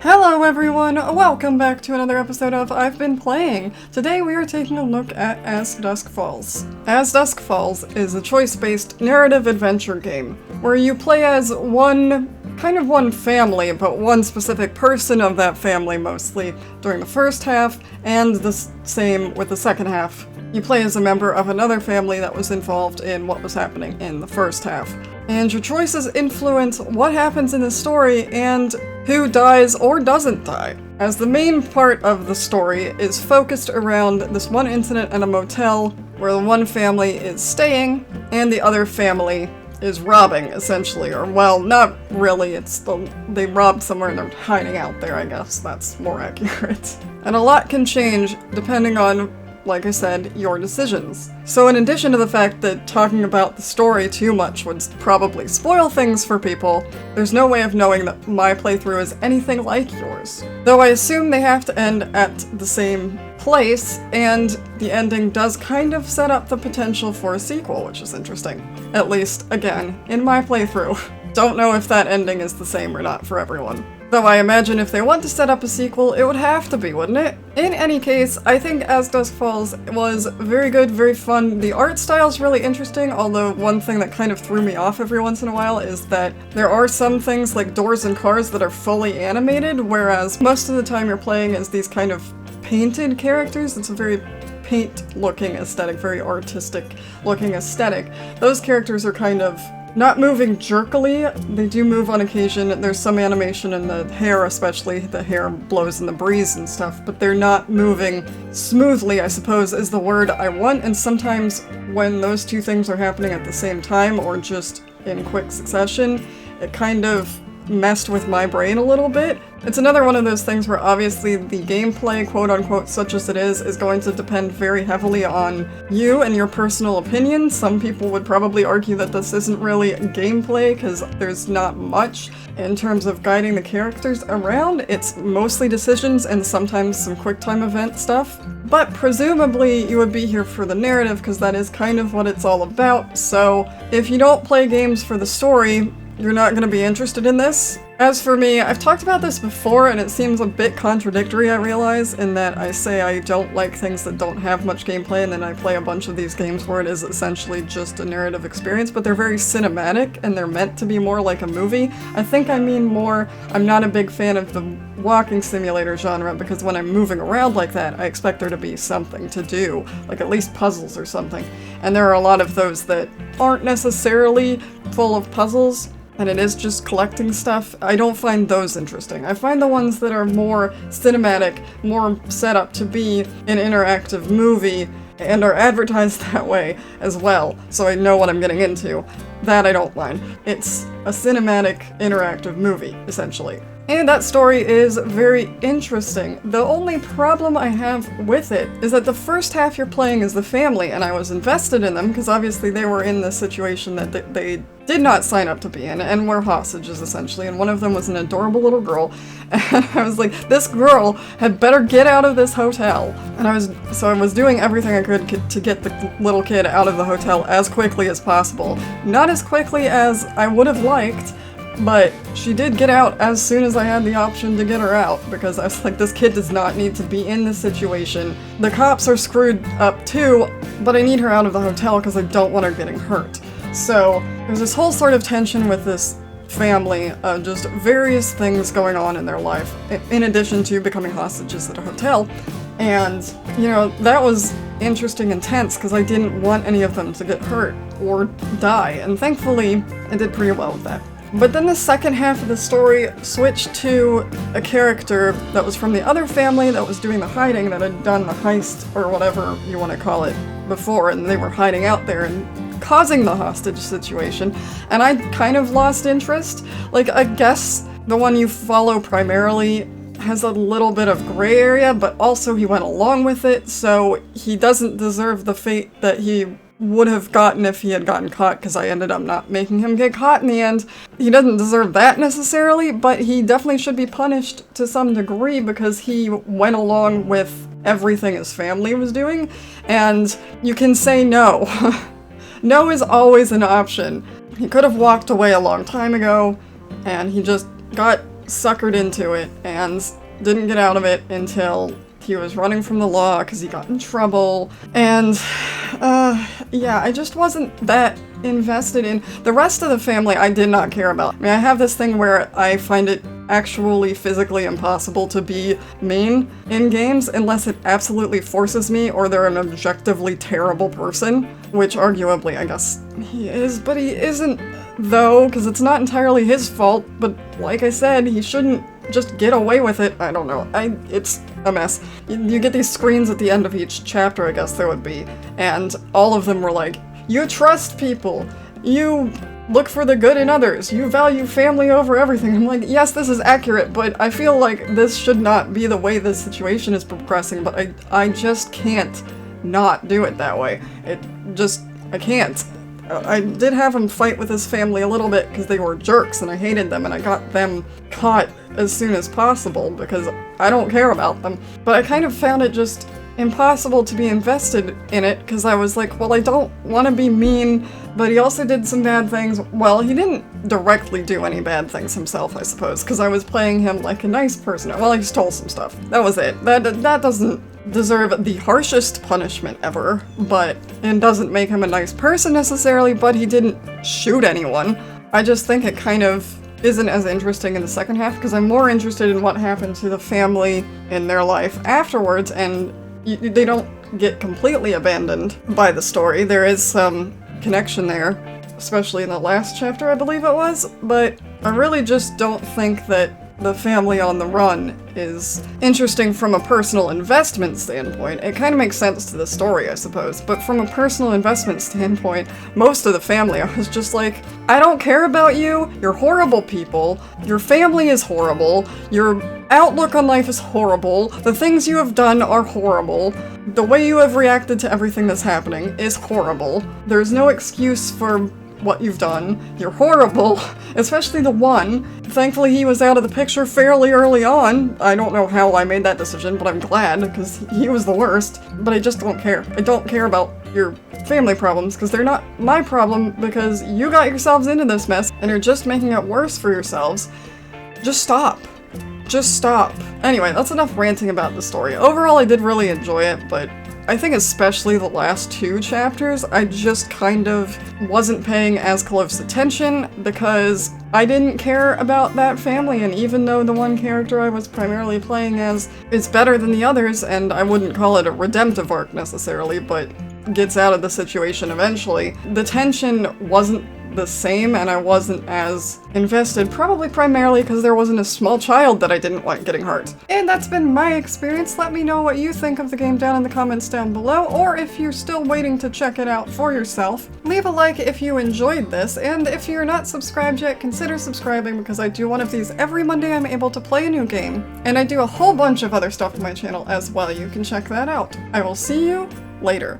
Hello everyone, welcome back to another episode of I've Been Playing. Today we are taking a look at As Dusk Falls. As Dusk Falls is a choice-based narrative adventure game, where you play as one family, but one specific person of that family mostly during the first half, and the same with the second half. You play as a member of another family that was involved in what was happening in the first half. And your choices influence what happens in the story and who dies or doesn't die. As the main part of the story is focused around this one incident at a motel where the one family is staying and the other family is robbing, essentially. Or, well, not really, they robbed somewhere and they're hiding out there, I guess. That's more accurate. And a lot can change depending on, like I said, your decisions. So in addition to the fact that talking about the story too much would probably spoil things for people, there's no way of knowing that my playthrough is anything like yours. Though I assume they have to end at the same place, and the ending does kind of set up the potential for a sequel, which is interesting. At least, again, in my playthrough. Don't know if that ending is the same or not for everyone. Though I imagine if they want to set up a sequel, it would have to be, wouldn't it? In any case, I think As Dusk Falls was very good, very fun. The art style is really interesting, although one thing that kind of threw me off every once in a while is that there are some things like doors and cars that are fully animated, whereas most of the time you're playing as these kind of painted characters. It's a very paint-looking aesthetic, very artistic-looking aesthetic. Those characters are kind of not moving jerkily. They do move on occasion. There's some animation in the hair, especially. The hair blows in the breeze and stuff, but they're not moving smoothly, I suppose, is the word I want. And sometimes when those two things are happening at the same time, or just in quick succession, it kind of messed with my brain a little bit. It's another one of those things where obviously the gameplay, quote-unquote, such as it is going to depend very heavily on you and your personal opinion. Some people would probably argue that this isn't really gameplay because there's not much in terms of guiding the characters around. It's mostly decisions and sometimes some quick-time event stuff. But presumably you would be here for the narrative because that is kind of what it's all about. So if you don't play games for the story, you're not going to be interested in this. As for me, I've talked about this before and it seems a bit contradictory, I realize, in that I say I don't like things that don't have much gameplay and then I play a bunch of these games where it is essentially just a narrative experience, but they're very cinematic and they're meant to be more like a movie. I think I mean more, I'm not a big fan of the walking simulator genre because when I'm moving around like that, I expect there to be something to do, like at least puzzles or something. And there are a lot of those that aren't necessarily full of puzzles, and it is just collecting stuff. I don't find those interesting. I find the ones that are more cinematic, more set up to be an interactive movie, and are advertised that way as well, so I know what I'm getting into. That I don't mind. It's a cinematic, interactive movie, essentially. And that story is very interesting. The only problem I have with it is that the first half you're playing as the family, and I was invested in them because obviously they were in this situation that they did not sign up to be in, and were hostages essentially, and one of them was an adorable little girl, and I was like, this girl had better get out of this hotel. And I was doing everything I could to get the little kid out of the hotel as quickly as possible. Not as quickly as I would have liked, but she did get out as soon as I had the option to get her out, because I was like, this kid does not need to be in this situation. The cops are screwed up too, but I need her out of the hotel because I don't want her getting hurt. So there's this whole sort of tension with this family of just various things going on in their life, in addition to becoming hostages at a hotel. And, you know, that was interesting and tense because I didn't want any of them to get hurt or die, and thankfully I did pretty well with that. But then the second half of the story switched to a character that was from the other family that was doing the hiding, that had done the heist, or whatever you want to call it, before, and they were hiding out there and causing the hostage situation, and I kind of lost interest. Like, I guess the one you follow primarily has a little bit of gray area, but also he went along with it, so he doesn't deserve the fate that he would have gotten if he had gotten caught, because I ended up not making him get caught in the end. He doesn't deserve that necessarily, but he definitely should be punished to some degree because he went along with everything his family was doing, and you can say no. No is always an option. He could have walked away a long time ago, and he just got suckered into it and didn't get out of it until he was running from the law because he got in trouble. And, yeah, I just wasn't that invested in the rest of the family. I did not care about. I mean, I have this thing where I find it actually physically impossible to be mean in games unless it absolutely forces me or they're an objectively terrible person, which arguably I guess he is, but he isn't though, because it's not entirely his fault. But like I said, he shouldn't just get away with it. I don't know. It's a mess. You get these screens at the end of each chapter, I guess there would be, and all of them were like, you trust people, you look for the good in others, you value family over everything. I'm like, yes, this is accurate, but I feel like this should not be the way this situation is progressing, but I just can't not do it that way. I can't. I did have him fight with his family a little bit because they were jerks and I hated them, and I got them caught as soon as possible because I don't care about them. But I kind of found it just impossible to be invested in it because I was like, well, I don't want to be mean, but he also did some bad things. Well, he didn't directly do any bad things himself, I suppose, because I was playing him like a nice person. Well, he stole some stuff. That was it. That doesn't deserve the harshest punishment ever, and doesn't make him a nice person necessarily, but he didn't shoot anyone. I just think it kind of isn't as interesting in the second half because I'm more interested in what happened to the family in their life afterwards, and they don't get completely abandoned by the story. There is some connection there, especially in the last chapter, I believe it was, but I really just don't think that the family on the run is interesting from a personal investment standpoint. It kind of makes sense to the story, I suppose, but from a personal investment standpoint, most of the family, I was just like, I don't care about you, you're horrible people, your family is horrible, your outlook on life is horrible, the things you have done are horrible, the way you have reacted to everything that's happening is horrible, there's no excuse for what you've done, you're horrible, especially the one. Thankfully he was out of the picture fairly early on. I don't know how I made that decision, but I'm glad, because he was the worst. But I just don't care. I don't care about your family problems, because they're not my problem, because you got yourselves into this mess, and you're just making it worse for yourselves. Just stop. Just stop. Anyway, that's enough ranting about the story. Overall, I did really enjoy it, but I think especially the last two chapters, I just kind of wasn't paying as close attention because I didn't care about that family, and even though the one character I was primarily playing as is better than the others, and I wouldn't call it a redemptive arc necessarily, but gets out of the situation eventually, the tension wasn't the same, and I wasn't as invested, probably primarily because there wasn't a small child that I didn't want getting hurt. And that's been my experience. Let me know what you think of the game down in the comments down below, or if you're still waiting to check it out for yourself. Leave a like if you enjoyed this, and if you're not subscribed yet, consider subscribing because I do one of these every Monday. I'm able to play a new game, and I do a whole bunch of other stuff on my channel as well. You can check that out. I will see you later.